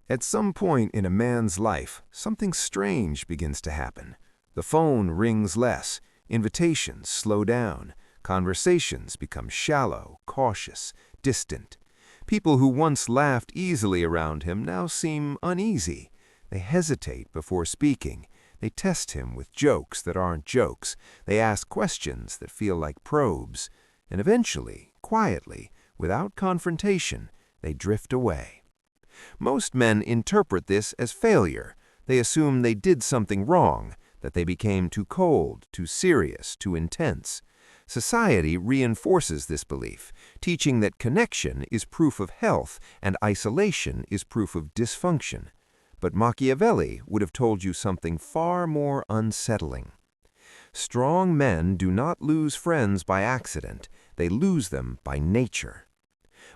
At some point in a man's life, something strange begins to happen. The phone rings less, invitations slow down, conversations become shallow, cautious, distant. People who once laughed easily around him now seem uneasy. They hesitate before speaking. They test him with jokes that aren't jokes. They ask questions that feel like probes. And eventually, quietly, without confrontation, they drift away. Most men interpret this as failure. They assume they did something wrong, that they became too cold, too serious, too intense. Society reinforces this belief, teaching that connection is proof of health and isolation is proof of dysfunction. But Machiavelli would have told you something far more unsettling. Strong men do not lose friends by accident, they lose them by nature.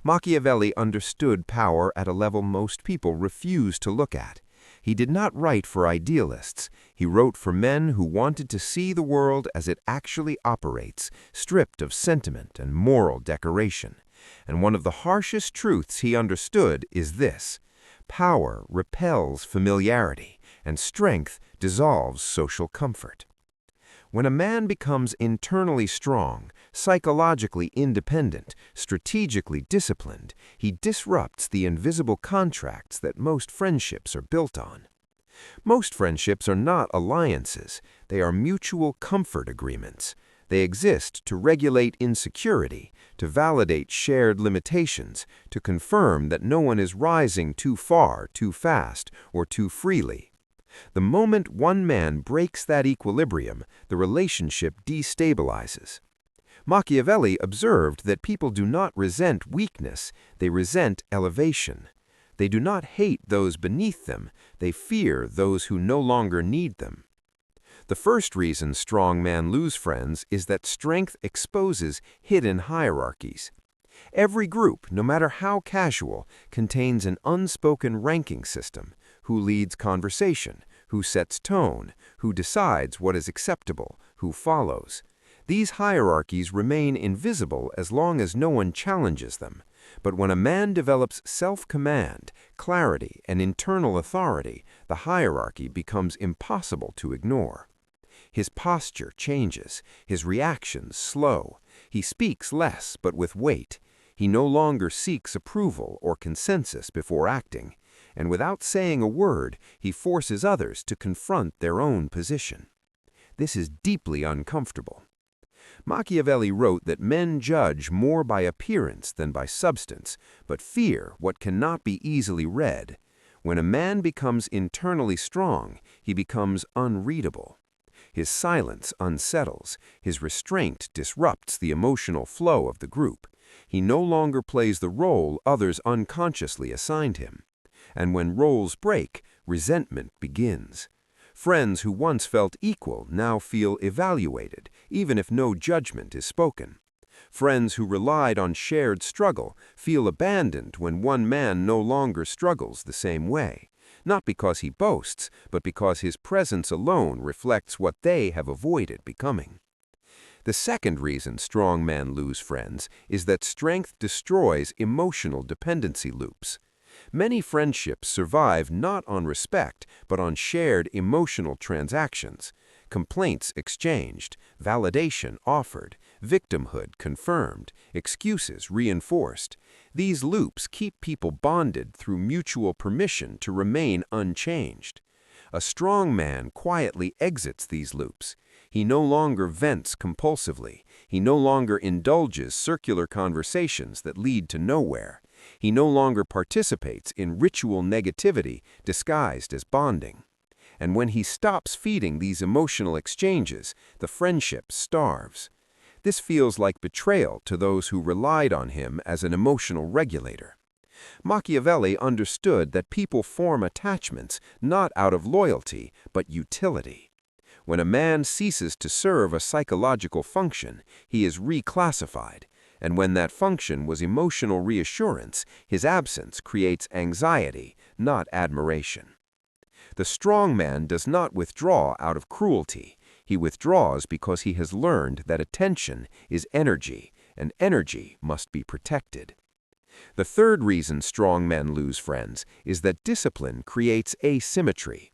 Machiavelli understood power at a level most people refuse to look at. He did not write for idealists. He wrote for men who wanted to see the world as it actually operates, stripped of sentiment and moral decoration. And one of the harshest truths he understood is this: power repels familiarity, and strength dissolves social comfort. When a man becomes internally strong, psychologically independent, strategically disciplined, he disrupts the invisible contracts that most friendships are built on. Most friendships are not alliances, they are mutual comfort agreements. They exist to regulate insecurity, to validate shared limitations, to confirm that no one is rising too far, too fast, or too freely. The moment one man breaks that equilibrium, the relationship destabilizes. Machiavelli observed that people do not resent weakness, they resent elevation. They do not hate those beneath them, they fear those who no longer need them. The first reason strong men lose friends is that strength exposes hidden hierarchies. Every group, no matter how casual, contains an unspoken ranking system: who leads conversation, who sets tone, who decides what is acceptable, who follows. These hierarchies remain invisible as long as no one challenges them. But when a man develops self-command, clarity, and internal authority, the hierarchy becomes impossible to ignore. His posture changes, his reactions slow. He speaks less, but with weight. He no longer seeks approval or consensus before acting, and without saying a word, he forces others to confront their own position. This is deeply uncomfortable. Machiavelli wrote that men judge more by appearance than by substance, but fear what cannot be easily read. When a man becomes internally strong, he becomes unreadable. His silence unsettles, his restraint disrupts the emotional flow of the group. He no longer plays the role others unconsciously assigned him. And when roles break, resentment begins. Friends who once felt equal now feel evaluated, even if no judgment is spoken. Friends who relied on shared struggle feel abandoned when one man no longer struggles the same way, not because he boasts, but because his presence alone reflects what they have avoided becoming. The second reason strong men lose friends is that strength destroys emotional dependency loops. Many friendships survive not on respect, but on shared emotional transactions: complaints exchanged, validation offered, victimhood confirmed, excuses reinforced. These loops keep people bonded through mutual permission to remain unchanged. A strong man quietly exits these loops. He no longer vents compulsively. He no longer indulges circular conversations that lead to nowhere. He no longer participates in ritual negativity disguised as bonding. And when he stops feeding these emotional exchanges, the friendship starves. This feels like betrayal to those who relied on him as an emotional regulator. Machiavelli understood that people form attachments not out of loyalty, but utility. When a man ceases to serve a psychological function, he is reclassified. And when that function was emotional reassurance, his absence creates anxiety, not admiration. The strong man does not withdraw out of cruelty. He withdraws because he has learned that attention is energy, and energy must be protected. The third reason strong men lose friends is that discipline creates asymmetry.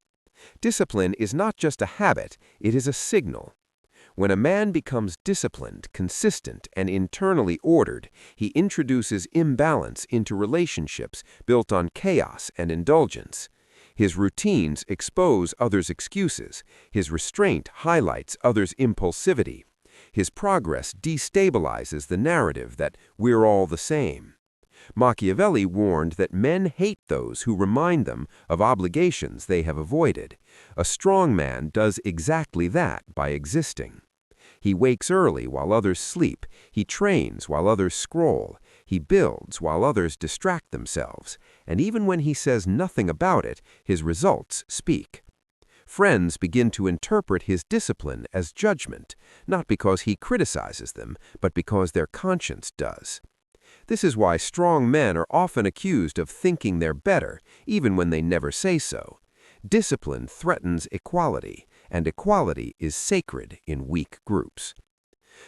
Discipline is not just a habit, it is a signal. When a man becomes disciplined, consistent, and internally ordered, he introduces imbalance into relationships built on chaos and indulgence. His routines expose others' excuses. His restraint highlights others' impulsivity. His progress destabilizes the narrative that we're all the same. Machiavelli warned that men hate those who remind them of obligations they have avoided. A strong man does exactly that by existing. He wakes early while others sleep. He trains while others scroll. He builds while others distract themselves. And even when he says nothing about it, his results speak. Friends begin to interpret his discipline as judgment, not because he criticizes them, but because their conscience does. This is why strong men are often accused of thinking they're better, even when they never say so. Discipline threatens equality, and equality is sacred in weak groups.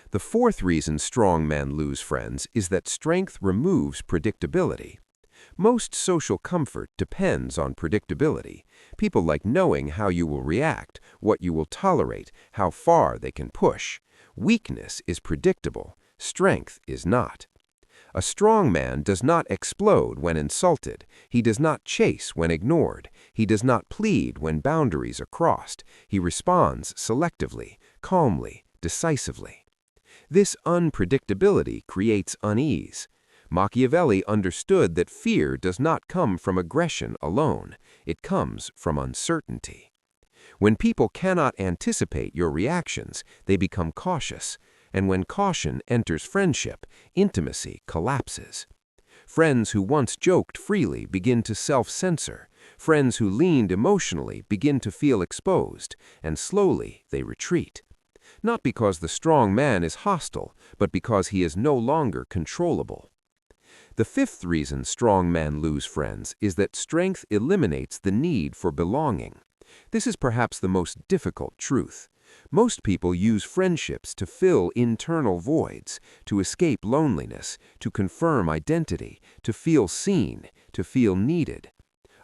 The fourth reason strong men lose friends is that strength removes predictability. Most social comfort depends on predictability. People like knowing how you will react, what you will tolerate, how far they can push. Weakness is predictable. Strength is not. A strong man does not explode when insulted. He does not chase when ignored. He does not plead when boundaries are crossed. He responds selectively, calmly, decisively. This unpredictability creates unease. Machiavelli understood that fear does not come from aggression alone. It comes from uncertainty. When people cannot anticipate your reactions, they become cautious. And when caution enters friendship, intimacy collapses. Friends who once joked freely begin to self-censor. Friends who leaned emotionally begin to feel exposed, and slowly they retreat. Not because the strong man is hostile, but because he is no longer controllable. The fifth reason strong men lose friends is that strength eliminates the need for belonging. This is perhaps the most difficult truth. Most people use friendships to fill internal voids, to escape loneliness, to confirm identity, to feel seen, to feel needed.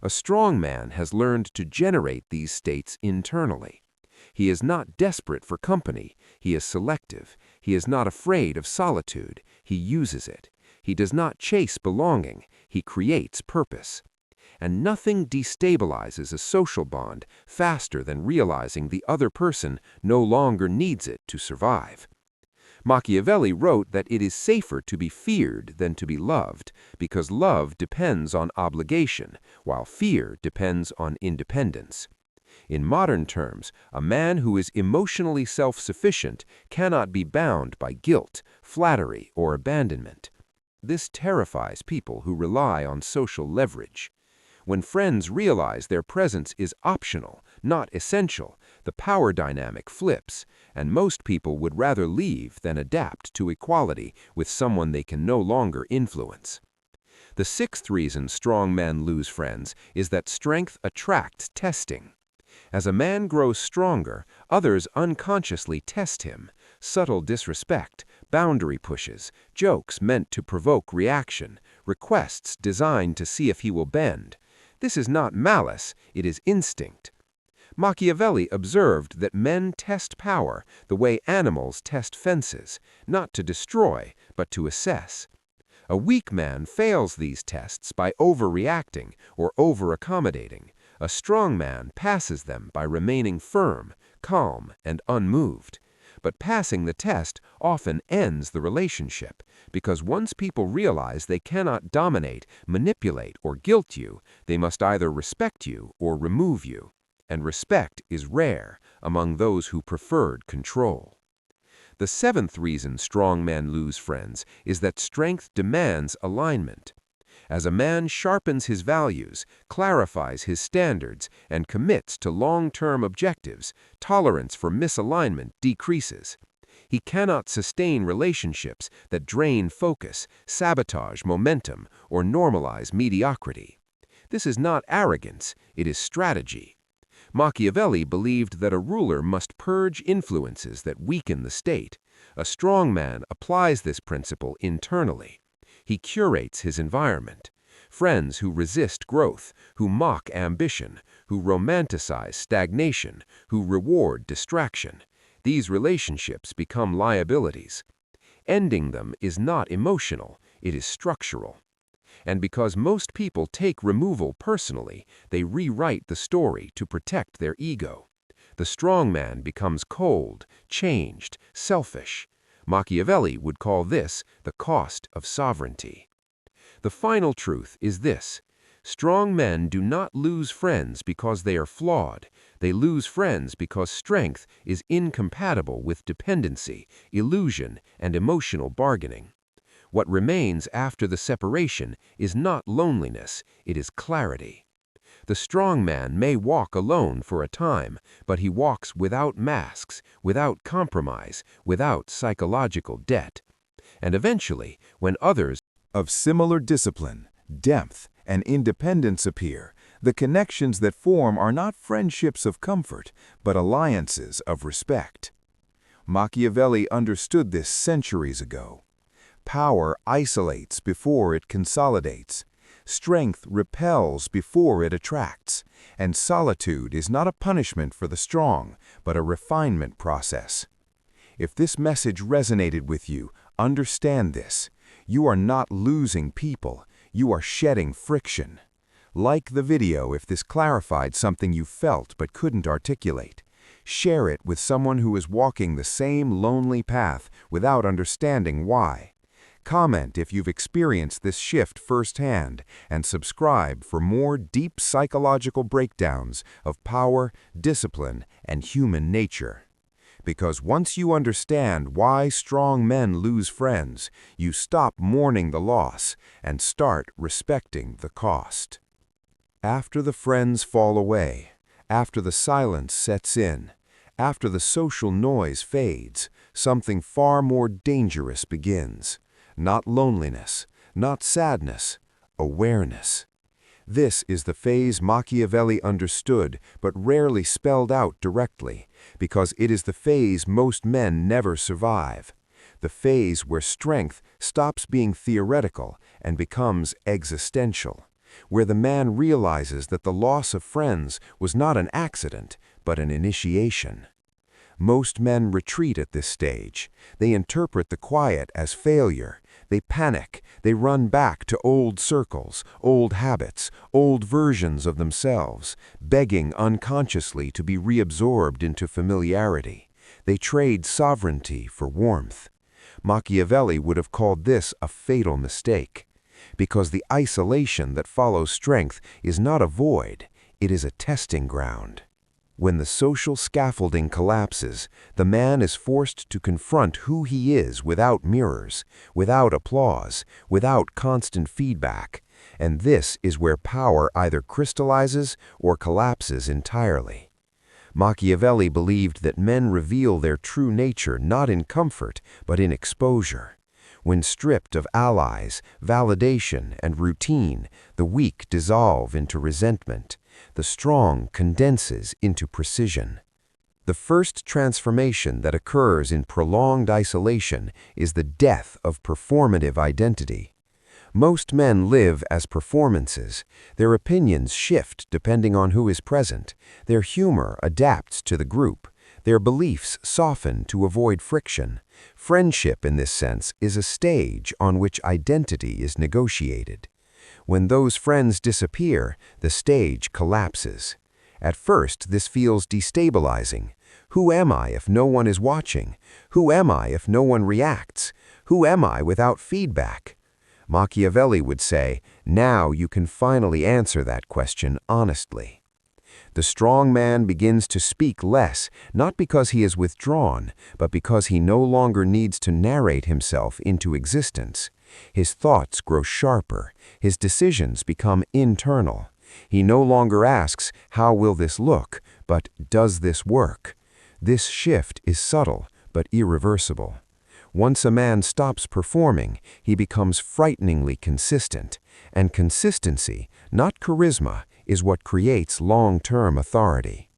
A strong man has learned to generate these states internally. He is not desperate for company. He is selective. He is not afraid of solitude. He uses it. He does not chase belonging. He creates purpose. And nothing destabilizes a social bond faster than realizing the other person no longer needs it to survive. Machiavelli wrote that it is safer to be feared than to be loved, because love depends on obligation, while fear depends on independence. In modern terms, a man who is emotionally self-sufficient cannot be bound by guilt, flattery, or abandonment. This terrifies people who rely on social leverage. When friends realize their presence is optional, not essential, the power dynamic flips, and most people would rather leave than adapt to equality with someone they can no longer influence. The sixth reason strong men lose friends is that strength attracts testing. As a man grows stronger, others unconsciously test him. Subtle disrespect, boundary pushes, jokes meant to provoke reaction, requests designed to see if he will bend. This is not malice, it is instinct. Machiavelli observed that men test power the way animals test fences, not to destroy, but to assess. A weak man fails these tests by overreacting or over-accommodating. A strong man passes them by remaining firm, calm, and unmoved. But passing the test often ends the relationship, because once people realize they cannot dominate, manipulate, or guilt you, they must either respect you or remove you. And respect is rare among those who preferred control. The seventh reason strong men lose friends is that strength demands alignment. As a man sharpens his values, clarifies his standards, and commits to long-term objectives, tolerance for misalignment decreases. He cannot sustain relationships that drain focus, sabotage momentum, or normalize mediocrity. This is not arrogance, it is strategy. Machiavelli believed that a ruler must purge influences that weaken the state. A strong man applies this principle internally. He curates his environment. Friends who resist growth, who mock ambition, who romanticize stagnation, who reward distraction. These relationships become liabilities. Ending them is not emotional, it is structural. And because most people take removal personally, they rewrite the story to protect their ego. The strong man becomes cold, changed, selfish. Machiavelli would call this the cost of sovereignty. The final truth is this: strong men do not lose friends because they are flawed. They lose friends because strength is incompatible with dependency, illusion, and emotional bargaining. What remains after the separation is not loneliness, it is clarity. The strong man may walk alone for a time, but he walks without masks, without compromise, without psychological debt. And eventually, when others of similar discipline, depth, and independence appear, the connections that form are not friendships of comfort, but alliances of respect. Machiavelli understood this centuries ago. Power isolates before it consolidates. Strength repels before it attracts. And solitude is not a punishment for the strong, but a refinement process. If this message resonated with you, understand this. You are not losing people, you are shedding friction. Like the video if this clarified something you felt but couldn't articulate. Share it with someone who is walking the same lonely path without understanding why. Comment if you've experienced this shift firsthand, and subscribe for more deep psychological breakdowns of power, discipline, and human nature. Because once you understand why strong men lose friends, you stop mourning the loss and start respecting the cost. After the friends fall away, after the silence sets in, after the social noise fades, something far more dangerous begins. Not loneliness, not sadness, awareness. This is the phase Machiavelli understood but rarely spelled out directly, because it is the phase most men never survive. The phase where strength stops being theoretical and becomes existential, where the man realizes that the loss of friends was not an accident, but an initiation. Most men retreat at this stage. They interpret the quiet as failure. They panic. They run back to old circles, old habits, old versions of themselves, begging unconsciously to be reabsorbed into familiarity. They trade sovereignty for warmth. Machiavelli would have called this a fatal mistake, because the isolation that follows strength is not a void, it is a testing ground. When the social scaffolding collapses, the man is forced to confront who he is without mirrors, without applause, without constant feedback. And this is where power either crystallizes or collapses entirely. Machiavelli believed that men reveal their true nature not in comfort, but in exposure. When stripped of allies, validation, and routine, the weak dissolve into resentment. The strong condenses into precision. The first transformation that occurs in prolonged isolation is the death of performative identity. Most men live as performances. Their opinions shift depending on who is present. Their humor adapts to the group. Their beliefs soften to avoid friction. Friendship, in this sense, is a stage on which identity is negotiated. When those friends disappear, the stage collapses. At first, this feels destabilizing. Who am I if no one is watching? Who am I if no one reacts? Who am I without feedback? Machiavelli would say, now you can finally answer that question honestly. The strong man begins to speak less, not because he is withdrawn, but because he no longer needs to narrate himself into existence. His thoughts grow sharper. His decisions become internal. He no longer asks, how will this look, but does this work? This shift is subtle, but irreversible. Once a man stops performing, he becomes frighteningly consistent. And consistency, not charisma, is what creates long-term authority.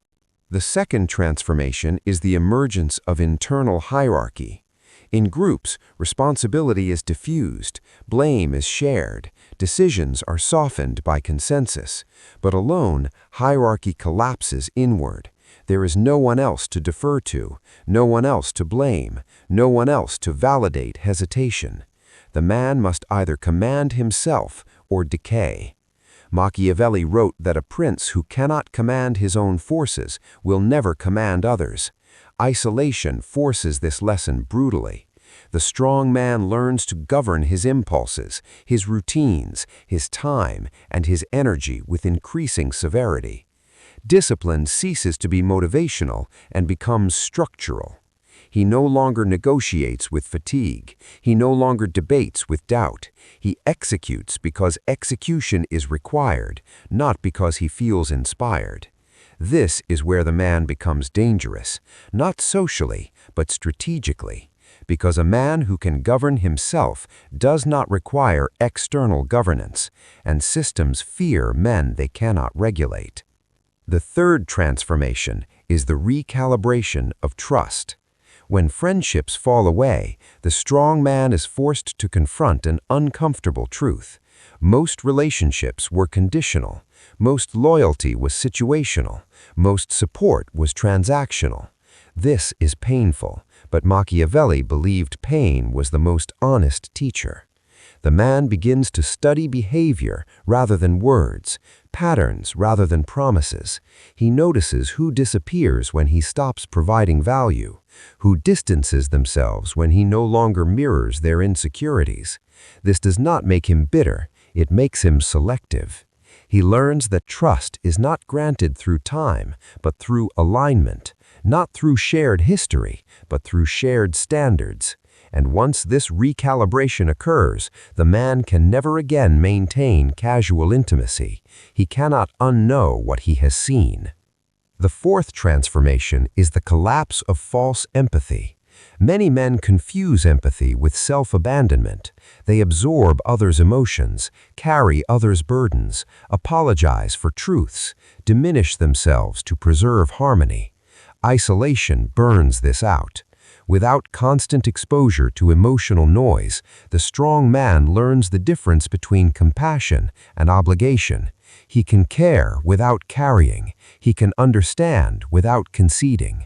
The second transformation is the emergence of internal hierarchy. In groups, responsibility is diffused, blame is shared, decisions are softened by consensus. But alone, hierarchy collapses inward. There is no one else to defer to, no one else to blame, no one else to validate hesitation. The man must either command himself or decay. Machiavelli wrote that a prince who cannot command his own forces will never command others. Isolation forces this lesson brutally. The strong man learns to govern his impulses, his routines, his time, and his energy with increasing severity. Discipline ceases to be motivational and becomes structural. He no longer negotiates with fatigue. He no longer debates with doubt. He executes because execution is required, not because he feels inspired. This is where the man becomes dangerous, not socially, but strategically, because a man who can govern himself does not require external governance, and systems fear men they cannot regulate. The third transformation is the recalibration of trust. When friendships fall away, the strong man is forced to confront an uncomfortable truth. Most relationships were conditional. Most loyalty was situational. Most support was transactional. This is painful, but Machiavelli believed pain was the most honest teacher. The man begins to study behavior rather than words, patterns rather than promises. He notices who disappears when he stops providing value, who distances themselves when he no longer mirrors their insecurities. This does not make him bitter, it makes him selective. He learns that trust is not granted through time, but through alignment, not through shared history, but through shared standards. And once this recalibration occurs, the man can never again maintain casual intimacy. He cannot unknow what he has seen. The fourth transformation is the collapse of false empathy. Many men confuse empathy with self-abandonment. They absorb others' emotions, carry others' burdens, apologize for truths, diminish themselves to preserve harmony. Isolation burns this out. Without constant exposure to emotional noise, the strong man learns the difference between compassion and obligation. He can care without carrying. He can understand without conceding.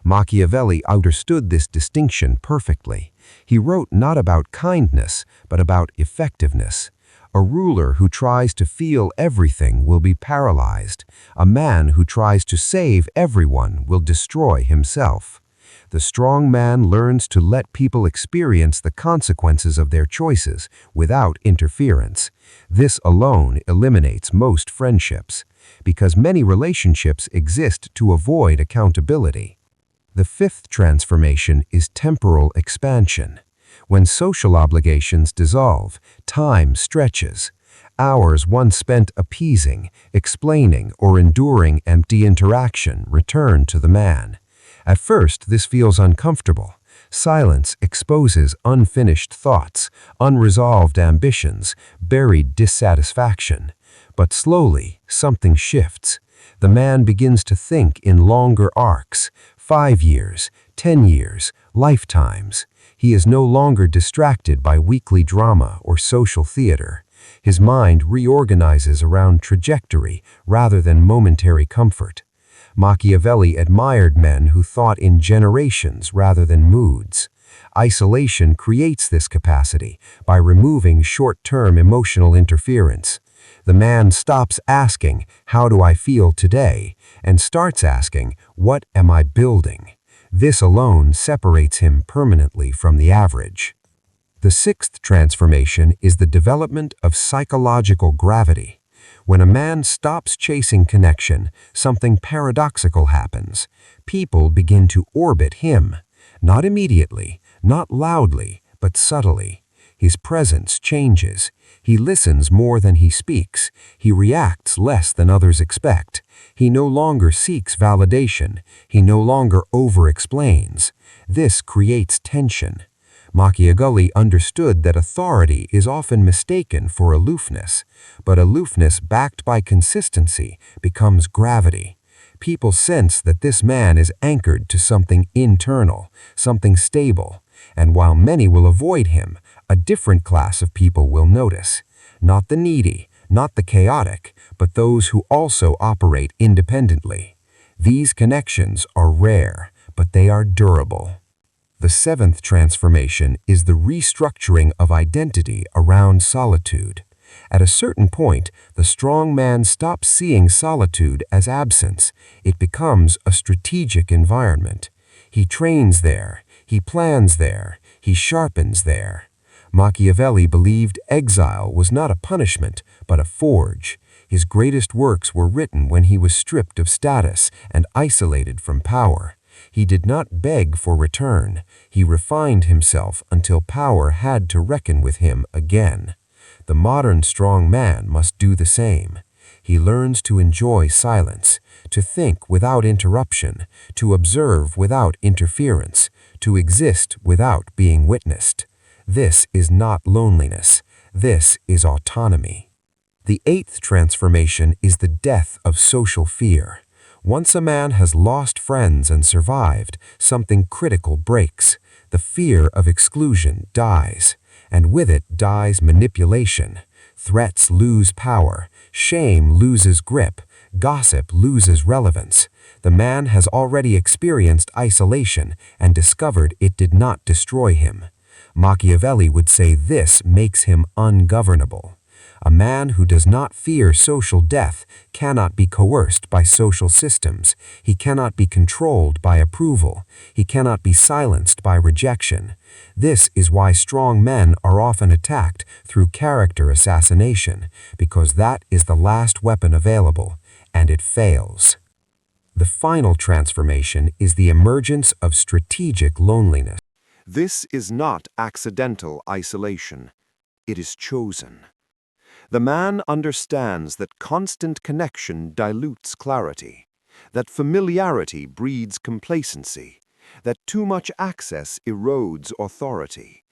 Machiavelli understood this distinction perfectly. He wrote not about kindness, but about effectiveness. A ruler who tries to feel everything will be paralyzed. A man who tries to save everyone will destroy himself. The strong man learns to let people experience the consequences of their choices without interference. This alone eliminates most friendships, because many relationships exist to avoid accountability. The fifth transformation is temporal expansion. When social obligations dissolve, time stretches. Hours once spent appeasing, explaining, or enduring empty interaction return to the man. At first, this feels uncomfortable. Silence exposes unfinished thoughts, unresolved ambitions, buried dissatisfaction. But slowly, something shifts. The man begins to think in longer arcs, 5 years, 10 years, lifetimes. He is no longer distracted by weekly drama or social theater. His mind reorganizes around trajectory rather than momentary comfort. Machiavelli admired men who thought in generations rather than moods. Isolation creates this capacity by removing short-term emotional interference. The man stops asking, "How do I feel today?" and starts asking, "What am I building?" This alone separates him permanently from the average. The sixth transformation is the development of psychological gravity. When a man stops chasing connection, something paradoxical happens. People begin to orbit him, not immediately, not loudly, but subtly. His presence changes. He listens more than he speaks. He reacts less than others expect. He no longer seeks validation. He no longer over-explains. This creates tension. Machiavelli understood that authority is often mistaken for aloofness, but aloofness backed by consistency becomes gravity. People sense that this man is anchored to something internal, something stable. And while many will avoid him, a different class of people will notice. Not the needy, not the chaotic, but those who also operate independently. These connections are rare, but they are durable. The seventh transformation is the restructuring of identity around solitude. At a certain point, the strong man stops seeing solitude as absence. It becomes a strategic environment. He trains there, he plans there, he sharpens there. Machiavelli believed exile was not a punishment, but a forge. His greatest works were written when he was stripped of status and isolated from power. He did not beg for return. He refined himself until power had to reckon with him again. The modern strong man must do the same. He learns to enjoy silence, to think without interruption, to observe without interference, to exist without being witnessed. This is not loneliness. This is autonomy. The eighth transformation is the death of social fear. Once a man has lost friends and survived, something critical breaks. The fear of exclusion dies, and with it dies manipulation. Threats lose power, shame loses grip, gossip loses relevance. The man has already experienced isolation and discovered it did not destroy him. Machiavelli would say this makes him ungovernable. A man who does not fear social death cannot be coerced by social systems. He cannot be controlled by approval. He cannot be silenced by rejection. This is why strong men are often attacked through character assassination, because that is the last weapon available, and it fails. The final transformation is the emergence of strategic loneliness. This is not accidental isolation. It is chosen. The man understands that constant connection dilutes clarity, that familiarity breeds complacency, that too much access erodes authority.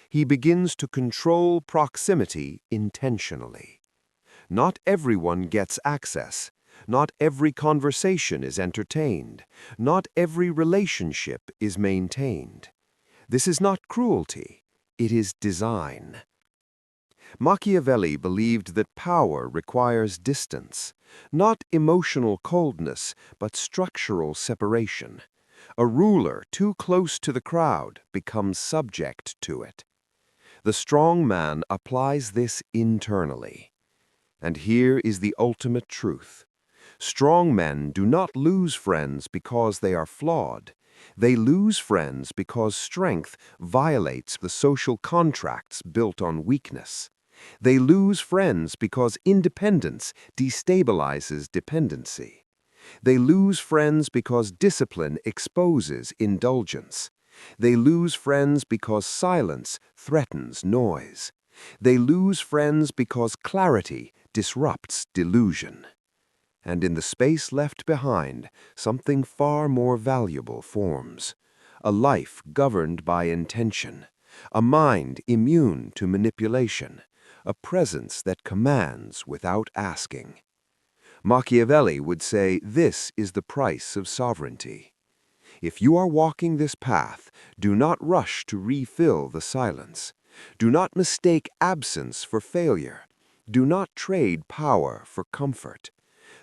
He begins to control proximity intentionally. Not everyone gets access. Not every conversation is entertained. Not every relationship is maintained. This is not cruelty. It is design. Machiavelli believed that power requires distance, not emotional coldness, but structural separation. A ruler too close to the crowd becomes subject to it. The strong man applies this internally. And here is the ultimate truth. Strong men do not lose friends because they are flawed. They lose friends because strength violates the social contracts built on weakness. They lose friends because independence destabilizes dependency. They lose friends because discipline exposes indulgence. They lose friends because silence threatens noise. They lose friends because clarity disrupts delusion. And in the space left behind, something far more valuable forms. A life governed by intention, a mind immune to manipulation, a presence that commands without asking. Machiavelli would say this is the price of sovereignty. If you are walking this path, do not rush to refill the silence. Do not mistake absence for failure. Do not trade power for comfort.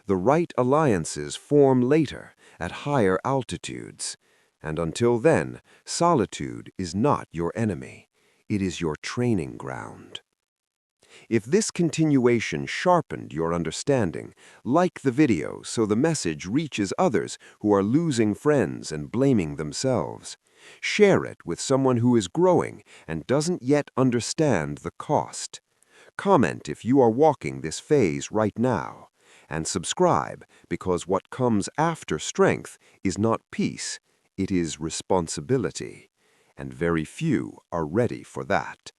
The right alliances form later, at higher altitudes. And until then, solitude is not your enemy. It is your training ground. If this continuation sharpened your understanding, like the video so the message reaches others who are losing friends and blaming themselves. Share it with someone who is growing and doesn't yet understand the cost. Comment if you are walking this phase right now. And subscribe, because what comes after strength is not peace, it is responsibility. And very few are ready for that.